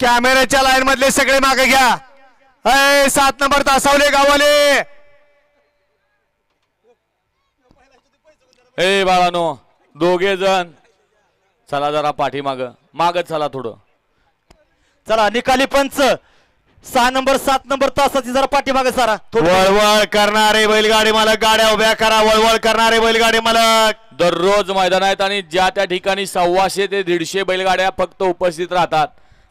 कॅमेऱ्याच्या लाईन मधले सगळे मागे घ्या. 7 नंबर तासावले गावाले. ए बाळानो दोघे जण चला जरा पाठी माग चला थोडं. चला निकाली पंच 6 नंबर 7 नंबर तासाची जरा पाठीमागे सारा. वळवळ करणारे बैलगाडी मालक गाड्या उभ्या करा. वळवळ करणारे बैलगाडी मालक. दररोज मैदान आहेत आणि ज्या त्या ठिकाणी 100 ते 150 बैलगाड्या फक्त उपस्थित राहतात.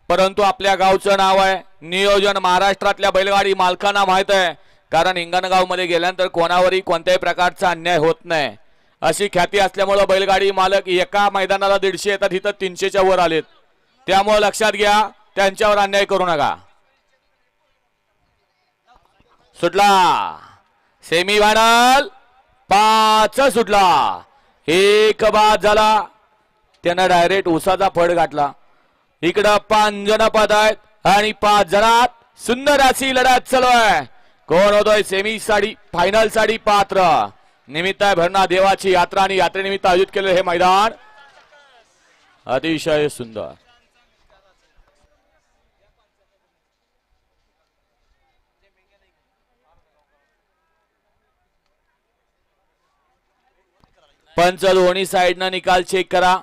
परंतु आपल्या गावचं नाव आहे, नियोजन महाराष्ट्रातल्या बैलगाडी मालकांना माहित आहे. कारण हिंगणगाव मध्ये गेल्यानंतर कोणावरही कोणत्याही प्रकारचा अन्याय होत नाही अशी ख्याती असल्यामुळे बैलगाडी मालक एका मैदानाला 150 येतात, इथं 300च्या वर आलेत. त्यामुळे लक्षात घ्या, त्यांच्यावर अन्याय करू नका. सुटला सेमी फायनल 5 सुटला. एक बाद झाला, त्यानं डायरेक्ट उसाचा फड घातला. इकडं 5 जण पद आहेत आणि 5 जणात सुंदर अशी लढत चालू आहे. कोण होतोय सेमी साठी फायनल साठी पात्र. निमित्त आहे भरणा देवाची यात्रा आणि यात्रेनिमित्त आयोजित केलेलं हे मैदान अतिशय सुंदर. पंच दोन्ही साइडनं निकाल चेक करा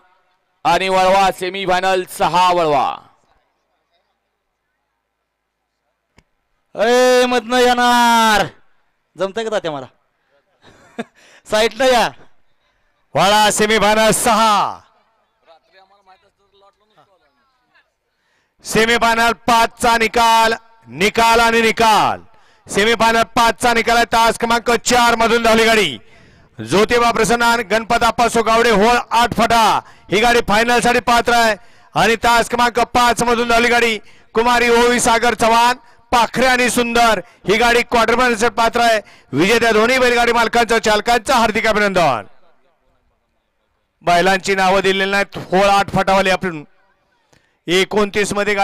आणि वळवा. सेमी फायनल 6 वळवा. मधनं येणार जमतंय का त्या मला साईडला या. वळा सेमी फायनल 6. सेमी फायनल 5 चा निकाल आणि निकाल. सेमी फायनल 5 चा निकाल आहे. तास क्रमांक 4 मधून धावली गाडी ज्योतिबा प्रसन्न गणपत आप्पा गावडे होळ 8 फटा. ही गाडी फायनल साठी पात्र आहे आणि तास क्रमांक 5 मधून धावली गाडी कुमारी ओवी सागर चव्हाण पाखरे आणि सुंदर. ही गाडी क्वार्टर फायनल साठी पात्र आहे. विजेत्या दोन्ही बैलगाडी मालकांचं चालकांचं हार्दिक अभिनंदन. बैलांची नावं दिलेली नाहीत. होळ 8 फटावाले आपण 29 मध्ये